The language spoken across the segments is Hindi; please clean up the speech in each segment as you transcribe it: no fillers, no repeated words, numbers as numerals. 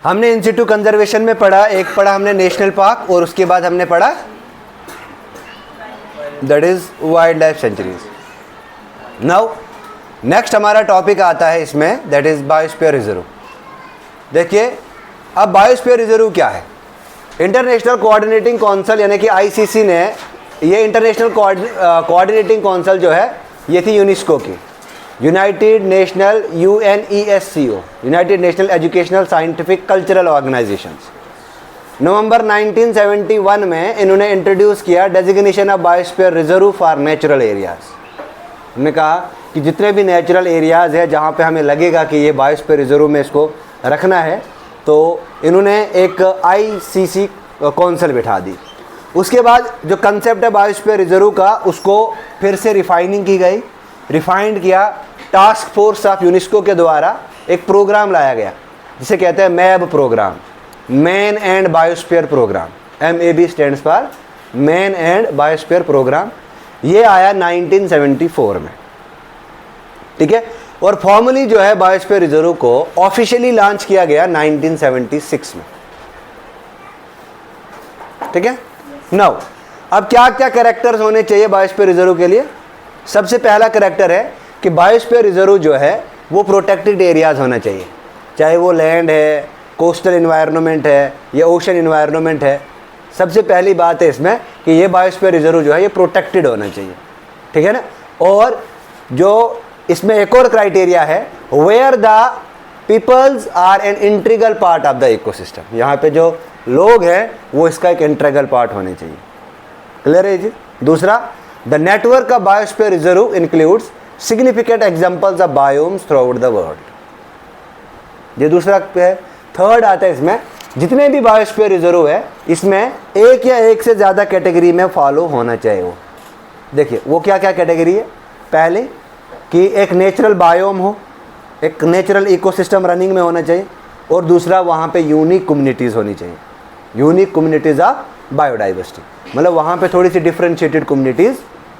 हमने इन सिटू कंजर्वेशन में पढ़ा, एक पढ़ा हमने नेशनल पार्क और उसके बाद हमने पढ़ा that is wild life sanctuaries. Now next हमारा टॉपिक आता है इसमें, दैट इज बायोस्फीयर रिजर्व। देखिए अब बायोस्फीयर रिजर्व क्या है। इंटरनेशनल कोऑर्डिनेटिंग काउंसिल यानी कि आईसीसी ने, ये इंटरनेशनल कोऑर्डिनेटिंग काउंसिल जो है ये थी यूनेस्को की, united national UNESCO, united national educational scientific cultural organisations. नवंबर 1971 में इन्होंने इंट्रोड्यूस किया designation of biosphere reserve for natural areas. उन्होंने कहा कि जितने भी नेचुरल एरियाज़ है जहाँ पे हमें लगेगा कि ये बायोस्फीयर रिजर्व में इसको रखना है, तो इन्होंने एक ICC काउंसिल बिठा दी। उसके बाद जो कंसेप्ट है बायोस्फीयर रिजर्व का, उसको फिर से रिफाइनिंग की गई, रिफाइंड किया। टास्क फोर्स ऑफ यूनेस्को के द्वारा एक प्रोग्राम लाया गया जिसे कहते हैं MAB programme, man and biosphere programme. MAB stands for man and biosphere programme. ये आया 1974 में, ठीक है। और फॉर्मली जो है बायोस्फीयर रिजर्व को ऑफिशियली लॉन्च किया गया 1976 में, ठीक है। नाउ अब क्या क्या कैरेक्टर्स होने चाहिए बायोस्फीयर रिजर्व के लिए। सबसे पहला कैरेक्टर है कि बायोस्फीयर रिजर्व जो है वो प्रोटेक्टेड एरियाज होना चाहिए, चाहे वो लैंड है, कोस्टल इन्वायरमेंट है या ओशन इन्वायरमेंट है। सबसे पहली बात है इसमें कि ये बायोस्फीयर रिजर्व जो है ये प्रोटेक्टेड होना चाहिए, ठीक है ना। और जो इसमें एक और क्राइटेरिया है, where the peoples are an integral part of the ecosystem. यहाँ पे जो लोग हैं वो इसका एक इंटीग्रल पार्ट होने चाहिए। क्लियर है जी। दूसरा, the network of biosphere reserve includes significant examples of biomes through out the world. ये दूसरा है। थर्ड आता है इसमें, जितने भी बायोस्फीयर रिजर्व है इसमें एक या एक से ज़्यादा कैटेगरी में फॉलो होना चाहिए। वो देखिए वो क्या क्या कैटेगरी है। पहले कि एक नेचुरल बायोम हो, एक नेचुरल इकोसिस्टम रनिंग में होना चाहिए, और दूसरा वहाँ पे यूनिक कम्युनिटीज़ होनी चाहिए, यूनिक कम्युनिटीज़ ऑफ बायोडाइवर्सिटी। मतलब वहाँ पे थोड़ी सी डिफ्रेंशिएटेड कम्युनिटीज़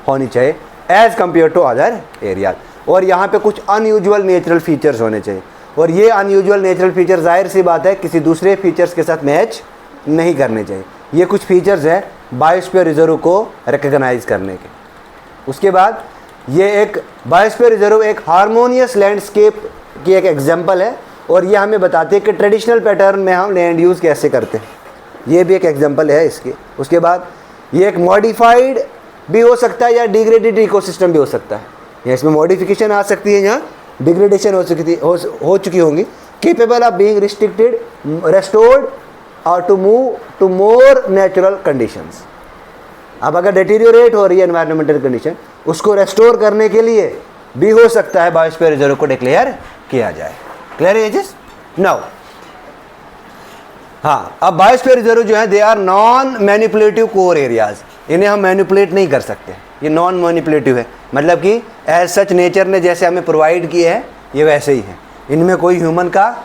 होनी चाहिए as compare to other areas. और यहाँ पे कुछ अनयूजुअल नेचुरल फीचर्स होने चाहिए, और ये अनयूजुअल नेचुरल फीचर जाहिर सी बात है किसी दूसरे फीचर्स के साथ मैच नहीं करने चाहिए। ये कुछ फीचर्स हैं बायोस्फीयर रिजर्व को रिकग्नाइज करने के। उसके बाद ये एक बायोस्फीयर रिजर्व एक हार्मोनियस लैंडस्केप की एक एग्जांपल है, और ये हमें बताती है कि ट्रेडिशनल पैटर्न में हम लैंड यूज़ कैसे करते हैं। ये भी एक एग्जांपल है इसकी। उसके बाद ये एक मॉडिफाइड भी हो सकता है या डिग्रेडेड इकोसिस्टम भी हो सकता है। या इसमें मॉडिफिकेशन आ सकती है, यहाँ डिग्रेडेशन हो चुकी होंगी। Capable of being restricted, restored और to move to more natural conditions. अब अगर डिटीरियोरेट हो रही है एनवायरमेंटल कंडीशन, उसको रेस्टोर करने के लिए भी हो सकता है बायोस्फीयर रिजर्व को डिक्लेयर किया जाए। क्लियर है जिस नाउ। हाँ, अब बायोस्फीयर रिजर्व जो है they are non manipulative core areas. इन्हें हम मैनिपुलेट नहीं कर सकते, ये नॉन मैनिपुलेटिव है। मतलब कि एज सच नेचर ने जैसे हमें प्रोवाइड किए हैं ये वैसे ही है। इनमें कोई ह्यूमन का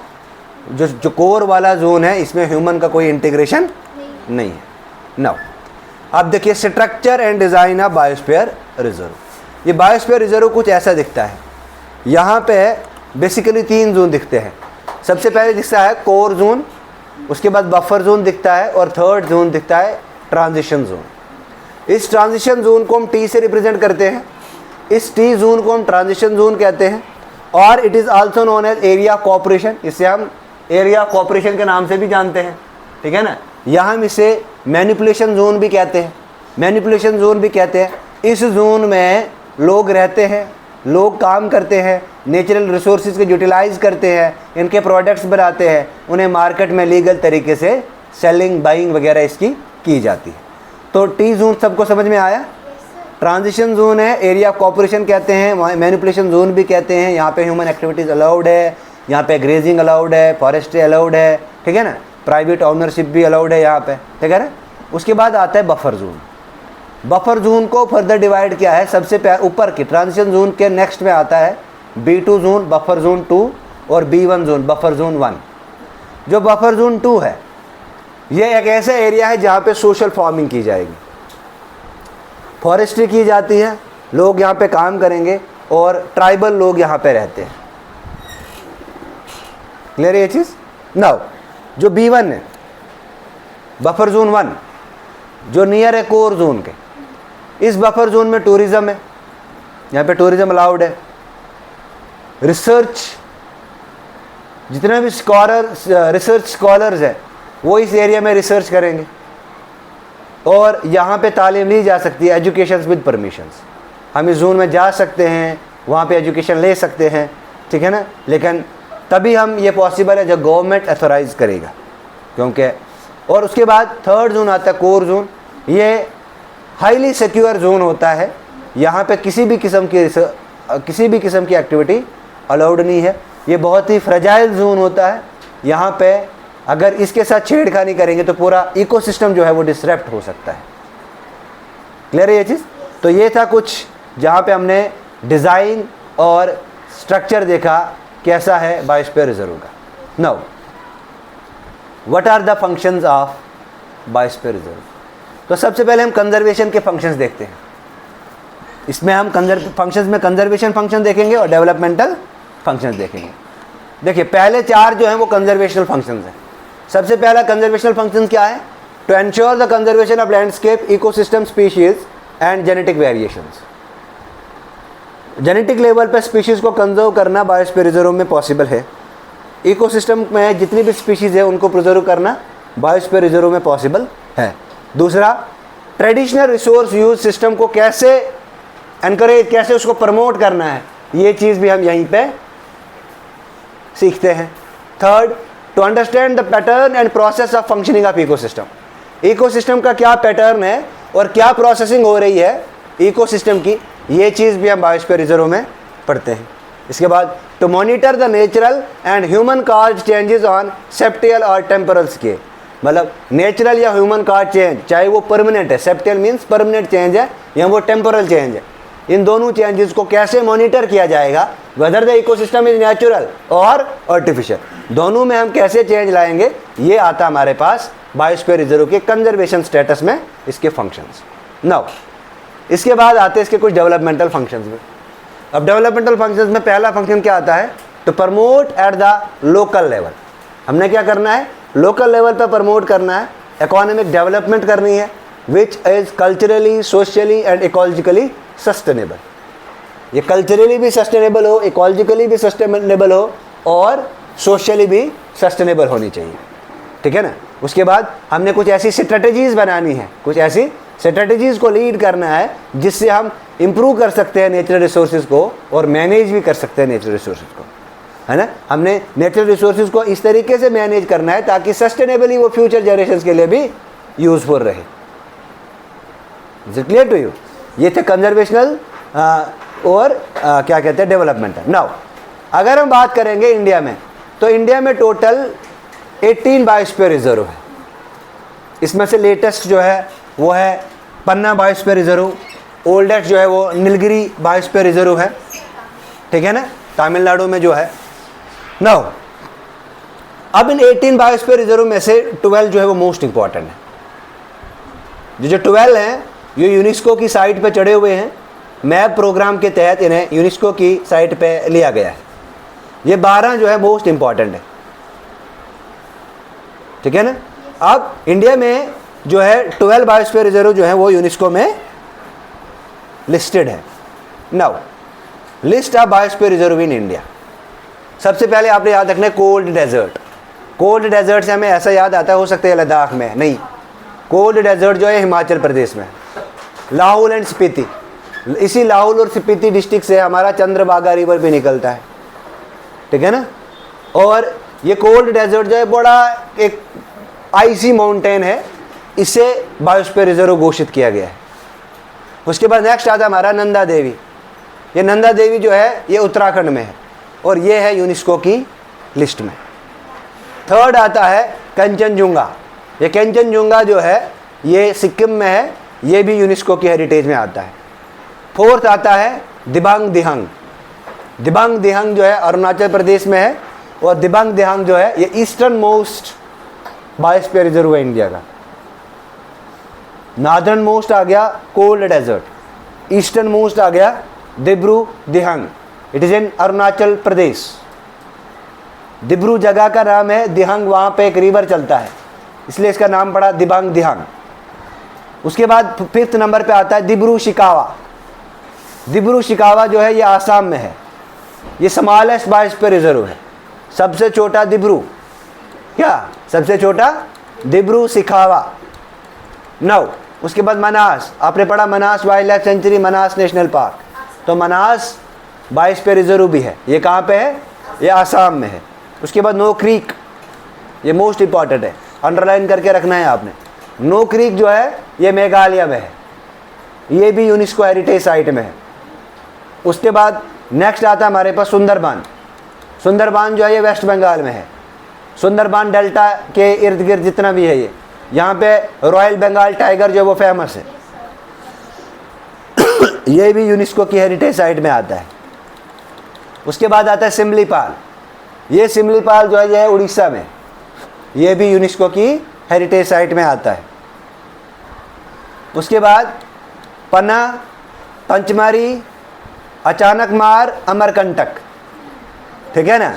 जो कोर वाला जोन है इसमें ह्यूमन का कोई इंटीग्रेशन नहीं है। नाउ अब देखिए structure and design of biosphere reserve. ये बायोस्फीयर रिजर्व कुछ ऐसा दिखता है। यहाँ पे बेसिकली 3 जोन दिखते हैं। सबसे पहले दिखता है कोर जोन, उसके बाद बफर जोन दिखता है, और थर्ड जोन दिखता है ट्रांजिशन जोन। इस ट्रांजिशन जोन को हम T से रिप्रेजेंट करते हैं। इस T जोन को हम ट्रांजिशन जोन कहते हैं, और it is also known as area cooperation. इसे हम एरिया कोऑपरेशन के नाम से भी जानते हैं, ठीक है ना। यहाँ हम इसे मैनिपुलेशन जोन भी कहते हैं, मैनिपुलेशन जोन भी कहते हैं। इस जोन में लोग रहते हैं, लोग काम करते हैं, नेचुरल रिसोर्सेज को यूटिलाइज करते हैं, इनके प्रोडक्ट्स बनाते हैं, उन्हें मार्केट में लीगल तरीके से सेलिंग बाइंग वगैरह इसकी की जाती है। तो T जोन सबको समझ में आया। ट्रांजिशन जोन है, एरिया कोऑपरेशन कहते हैं, मैनिपुलेशन जोन भी कहते हैं। यहाँ पे ह्यूमन एक्टिविटीज़ अलाउड है, यहाँ पे ग्रेजिंग अलाउड है, फॉरेस्ट्री अलाउड है, ठीक है ना। प्राइवेट ओनरशिप भी अलाउड है यहाँ पे, ठीक है ना। उसके बाद आता है बफर जोन। बफर जोन को फर्दर डिवाइड किया है। सबसे ऊपर की ट्रांजिशन जोन के नेक्स्ट में आता है B2 जोन, बफर जोन 2, और B1 जोन, बफर जोन 1। जो बफर जोन 2 है ये एक ऐसा एरिया है जहाँ पे सोशल फार्मिंग की जाएगी, फॉरेस्ट्री की जाती है, लोग यहाँ पे काम करेंगे, और ट्राइबल लोग यहाँ पे रहते हैं। क्लियर है ये चीज़। नाउ जो B1 है, बफर जोन 1 जो नियर है कोर जोन के, इस बफर जोन में टूरिज्म है, यहाँ पे टूरिज्म अलाउड है। रिसर्च, जितने भी रिसर्च स्कॉलर्स हैं वो इस एरिया में रिसर्च करेंगे, और यहाँ पे तालीम ली जा सकती है, एजुकेशन विद परमिशंस। हम इस जोन में जा सकते हैं, वहाँ पे एजुकेशन ले सकते हैं, ठीक है ना, लेकिन तभी हम ये पॉसिबल है जब गवर्नमेंट अथोराइज करेगा, क्योंकि और उसके बाद थर्ड जोन आता है कोर जोन। ये हाईली सिक्योर जोन होता है, यहाँ पे किसी भी किस्म की एक्टिविटी अलाउड नहीं है। ये बहुत ही फ्रेजाइल जोन होता है, यहाँ पे अगर इसके साथ छेड़खानी करेंगे तो पूरा इकोसिस्टम जो है वो डिसरप्ट हो सकता है। क्लियर है ये चीज़? तो ये था कुछ जहाँ पे हमने डिज़ाइन और स्ट्रक्चर देखा कैसा है बायोस्फीयर रिजर्व का। Now what are the functions of biosphere reserve? तो सबसे पहले हम कंजर्वेशन के फंक्शंस देखते हैं। इसमें हम फंक्शंस में कंजर्वेशन फंक्शन देखेंगे और डेवलपमेंटल फंक्शंस देखेंगे। देखिए पहले 4 जो हैं वो कंजर्वेशनल फंक्शंस हैं। सबसे पहला कंजर्वेशनल फंक्शन क्या है? To ensure the conservation of landscape, ecosystem, species and genetic variations. Genetic level पर स्पीशीज़ को कंजर्व करना बायोस्फीयर रिजर्व में पॉसिबल है। इकोसिस्टम में जितनी भी स्पीशीज़ है उनको प्रिजर्व करना बायोस्फीयर रिजर्व में पॉसिबल है। दूसरा, ट्रेडिशनल रिसोर्स यूज सिस्टम को कैसे एनकरेज, कैसे उसको प्रमोट करना है, ये चीज़ भी हम यहीं पे सीखते हैं। Third, to understand the pattern and process of functioning of ecosystem. Ecosystem का क्या पैटर्न है और क्या प्रोसेसिंग हो रही है इकोसिस्टम की, ये चीज़ भी हम बायोस्फीयर रिजर्व में पढ़ते हैं। इसके बाद, to monitor the natural and human cause changes on spatial और टेम्पोरल स्केल। मतलब नेचुरल या ह्यूमन काज चेंज, चाहे वो परमानेंट है, सेप्टियल मीन्स परमानेंट चेंज है, या वो टेम्पोरल चेंज है, इन दोनों चेंजेस को कैसे मॉनिटर किया जाएगा, whether the ecosystem is natural और आर्टिफिशियल, दोनों में हम कैसे चेंज लाएंगे, ये आता हमारे पास बायोस्फीयर रिजर्व के कंजर्वेशन स्टेटस में इसके फंक्शंस। नाउ इसके बाद आते हैं इसके कुछ डेवलपमेंटल फंक्शंस में। अब डेवलपमेंटल फंक्शंस में पहला फंक्शन क्या आता है? To promote at the local level. हमने क्या करना है? लोकल लेवल पर प्रमोट करना है, इकोनॉमिक डेवलपमेंट करनी है, which is culturally, socially and ecologically sustainable. ये कल्चरली भी सस्टेनेबल हो, इकोलॉजिकली भी सस्टेनेबल हो और सोशली भी सस्टेनेबल होनी चाहिए, ठीक है ना। उसके बाद हमने कुछ ऐसी स्ट्रेटजीज़ बनानी है, कुछ ऐसी स्ट्रेटजीज़ को लीड करना है जिससे हम इम्प्रूव कर सकते हैं नेचुरल रिसोर्सेज को और मैनेज भी कर सकते हैं नेचुरल रिसोर्सेज को, है ना। हमने नेचुरल रिसोर्सेज को इस तरीके से मैनेज करना है ताकि सस्टेनेबली वो फ्यूचर जनरेशन के लिए भी यूजफुल रहे। Is it clear to you? ये थे कंजर्वेशनल और क्या कहते हैं, डेवलपमेंटल। नाउ अगर हम बात करेंगे इंडिया में, तो इंडिया में टोटल 18 बायोस्फीयर रिजर्व है। इसमें से लेटेस्ट जो है वो है पन्ना बायोस्फीयर रिजर्व, ओल्डेस्ट जो है वो नीलगिरी बायोस्फीयर रिजर्व है, ठीक है ना, तमिलनाडु में जो है। नाउ अब इन 18 बायोस्फीयर रिजर्व में से 12 जो है वो मोस्ट इंपॉर्टेंट है। जो 12 हैं ये यूनेस्को की साइट पे चढ़े हुए हैं, मैप प्रोग्राम के तहत इन्हें यूनेस्को की साइट पे लिया गया है। ये 12 जो है मोस्ट इंपॉर्टेंट है, ठीक है ना। अब इंडिया में जो है 12 बायोस्फीयर रिजर्व जो है वो यूनेस्को में लिस्टेड है। Now list of biosphere reserve in India. सबसे पहले आपने याद रखना है कोल्ड डेजर्ट। कोल्ड डेजर्ट से हमें ऐसा याद आता है, हो सकता है लद्दाख में, नहीं, कोल्ड डेजर्ट जो है हिमाचल प्रदेश में, लाहौल एंड स्पीति। इसी लाहौल और स्पीति डिस्ट्रिक्ट से हमारा चंद्रभागा रिवर भी निकलता है, ठीक है ना। और ये कोल्ड डेजर्ट जो है बड़ा एक आइसी माउंटेन है, इसे बायोस्फीयर रिजर्व घोषित किया गया है। उसके बाद नेक्स्ट आता है हमारा नंदा देवी। ये नंदा देवी जो है ये उत्तराखंड में है और ये है यूनेस्को की लिस्ट में। थर्ड आता है कंचनजुंगा। ये कंचनजुंगा जो है ये सिक्किम में है, ये भी यूनेस्को की हेरिटेज में आता है। फोर्थ आता है दिबांग दिहंग। दिबांग दिहंग जो है अरुणाचल प्रदेश में है और दिबांग दिहंग जो है ये ईस्टर्न मोस्ट बायोस्फीयर रिजर्व है इंडिया का। नॉर्दर्न मोस्ट आ गया कोल्ड डेजर्ट, ईस्टर्न मोस्ट आ गया Dibru Dihang, it is in Arunachal Pradesh, Dibru जगह का नाम है, दिहंग वहाँ पे एक रिवर चलता है, इसलिए इसका नाम पड़ा दिबांग दिहंग। उसके बाद 5th नंबर पे आता है दिब्रू शिकावा। दिब्रू शिकावा जो है ये आसाम में है, ये स्मॉलेस्ट बायोस्फीयर रिजर्व है, सबसे छोटा दिब्रू, क्या सबसे छोटा दिब्रू शिकावा। 9, उसके बाद मनास, आपने पढ़ा मनास वाइल्ड लाइफ सेंचुरी, मनास नेशनल पार्क, तो मनास बायोस्फीयर रिजर्व भी है, ये कहाँ पे है, ये आसाम में है। उसके बाद नो क्रीक, ये मोस्ट इंपॉर्टेंट है, अंडरलाइन करके रखना है आपने। नो क्रीक जो है ये मेघालय में है, ये भी यूनेस्को हेरिटेज साइट में है। उसके बाद नेक्स्ट आता है हमारे पास सुंदरबान। सुंदरबान जो है ये वेस्ट बंगाल में है। सुंदरबान डेल्टा के इर्द गिर्द जितना भी है ये, यहाँ पे रॉयल बंगाल टाइगर जो वो फेमस है, ये भी यूनेस्को की हेरिटेज साइट में आता है। उसके बाद आता है सिमलीपाल, ये सिमलीपाल जो है ये उड़ीसा में, ये भी यूनेस्को की हेरिटेज साइट में आता है। उसके बाद पन्ना, पंचमढ़ी, अचानकमार, अमरकंटक, ठीक है ना,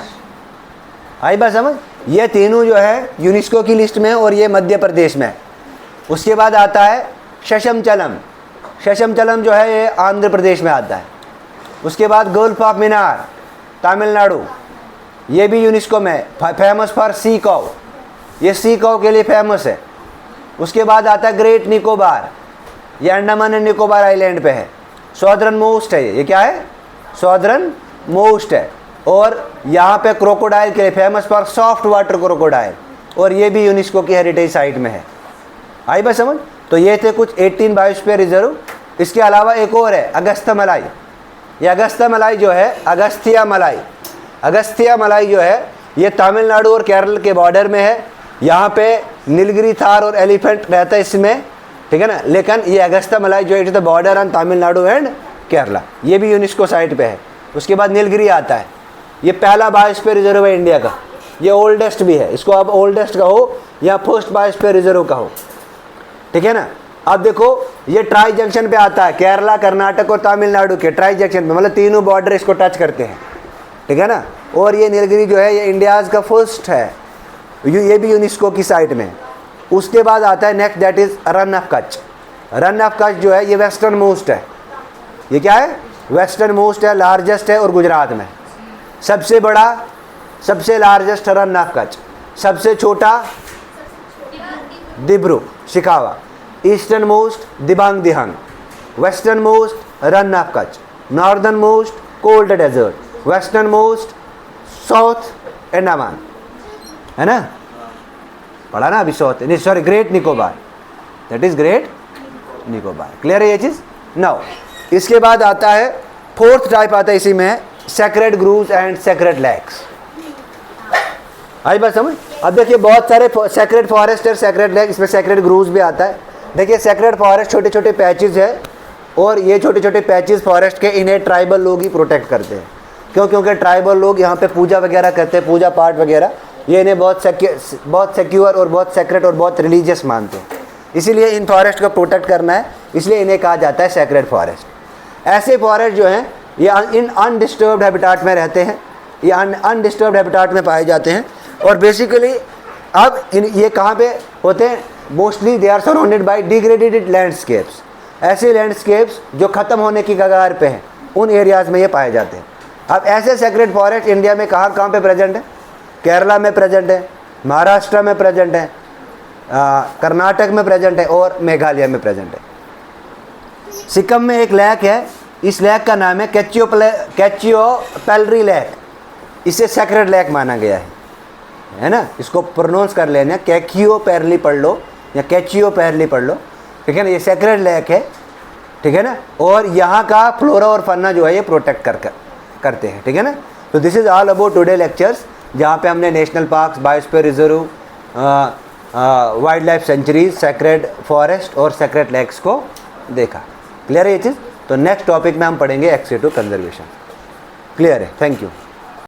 आई बात समझ। ये तीनों जो है यूनेस्को की लिस्ट में और ये मध्य प्रदेश में है। उसके बाद आता है शशमचलम, शशमचलम जो है ये आंध्र प्रदेश में आता है। उसके बाद गल्फ ऑफ मिनार, तमिलनाडु, ये भी यूनेस्को में है, फेमस फॉर सी कॉव, ये सी कॉव के लिए फेमस है। उसके बाद आता है ग्रेट निकोबार, ये अंडमान एंड निकोबार आइलैंड पे है, सॉदर्न मोस्ट है, ये क्या है, सॉदर्न मोस्ट है। और यहाँ पे क्रोकोडाइल के लिए famous for soft water crocodile, और ये भी यूनेस्को की हेरिटेज साइट में है। आई बात समझ। तो ये थे कुछ 18 बायोस्फीयर रिजर्व। इसके अलावा एक और है अगस्त्य मलाई, ये अगस्त्य मलाई जो है, अगस्त्य मलाई, अगस्त्य मलाई जो है ये तमिलनाडु और केरल के बॉर्डर में है। यहाँ पे नीलगिरी थार और एलिफेंट रहता है इसमें, ठीक है ना, लेकिन ये अगस्त्य मलाई जो है it is the border on Tamil Nadu and Kerala, ये भी यूनेस्को साइट पे है। उसके बाद नीलगिरी आता है, ये पहला बायोस्फीयर रिजर्व है इंडिया का, ये ओल्डेस्ट भी है, इसको आप ओल्डेस्ट कहो या फर्स्ट बायोस्फीयर रिजर्व कहो, ठीक है ना। अब देखो ये ट्राई जंक्शन पे आता है, केरला, कर्नाटक और तमिलनाडु के ट्राई जंक्शन पे, मतलब तीनों बॉर्डर इसको टच करते हैं, ठीक है ना। और ये नीलगिरी जो है ये इंडियाज़ का फर्स्ट है, ये भी यूनेस्को की साइट में। उसके बाद आता है next, that is run of Kutch. Run of Kutch जो है ये वेस्टर्न मोस्ट है, ये क्या है, वेस्टर्न मोस्ट है, लार्जेस्ट है और गुजरात में। सबसे बड़ा, सबसे लार्जेस्ट रन ऑफ कच्छ, सबसे छोटा Dibru Saikhowa, eastern most Dibang Dihang, western most Rann of Kutch, northern most cold desert, western most south Andaman, है ना, पढ़ा ना अभी साउथ, नहीं sorry great Nicobar, that is great Nicobar. Clear है ये चीज़। नाउ इसके बाद आता है 4th टाइप आता है इसी में, sacred groves and sacred lakes. आई बात समझ। अब देखिए बहुत सारे सेक्रेड फॉरेस्ट है, सेक्रेड लेक, इसमें सेक्रेड ग्रूव्स भी आता है। देखिए सेक्रेड फॉरेस्ट छोटे छोटे पैचेस है, और ये छोटे छोटे पैचेस फॉरेस्ट के इन्हें ट्राइबल लोग ही प्रोटेक्ट करते हैं। क्यों? क्योंकि ट्राइबल लोग यहाँ पे पूजा वगैरह करते हैं, पूजा पाठ वगैरह, ये इन्हें बहुत सिक्योर और बहुत सेक्रेट और बहुत रिलीजियस मानते हैं। इसीलिए इन फॉरेस्ट को प्रोटेक्ट करना है, इसलिए इन्हें कहा जाता है सेक्रेड फॉरेस्ट। ऐसे फॉरेस्ट जो हैं ये इन अनडिस्टर्ब्ड हैबिटाट में रहते हैं, ये अनडिस्टर्ब्ड हैबिटाट में पाए जाते हैं। और बेसिकली अब ये कहाँ पे होते हैं, mostly they are surrounded by degraded landscapes, ऐसे लैंडस्केप्स जो ख़त्म होने की कगार पे हैं, उन एरियाज़ में ये पाए जाते हैं। अब ऐसे सेक्रेड फॉरेस्ट इंडिया में कहाँ कहाँ पे प्रेजेंट है, केरला में प्रेजेंट है, महाराष्ट्र में प्रेजेंट है, कर्नाटक में प्रेजेंट है और मेघालय में प्रेजेंट है। सिक्किम में एक लेक है, इस लेक का नाम है कैचियोपेलरी लेक, इसे सेक्रेड लेक माना गया है ना। इसको प्रोनाउंस कर लेना, कैचियोपेरली पढ़ लो या कैचियोपेरली पढ़ लो, ठीक है ना। ये सेक्रेड लेक है, ठीक है ना। और यहाँ का फ्लोरा और फन्ना जो है ये प्रोटेक्ट करते हैं, ठीक है ना। तो this is all about today lectures, जहाँ पे हमने national parks, biosphere reserve, wild life sanctuaries, sacred forest और सेक्रेड लेक्स को देखा। क्लियर है ये चीज़। तो नेक्स्ट टॉपिक में हम पढ़ेंगे एक्सेटिव कंजर्वेशन। क्लियर है, थैंक यू।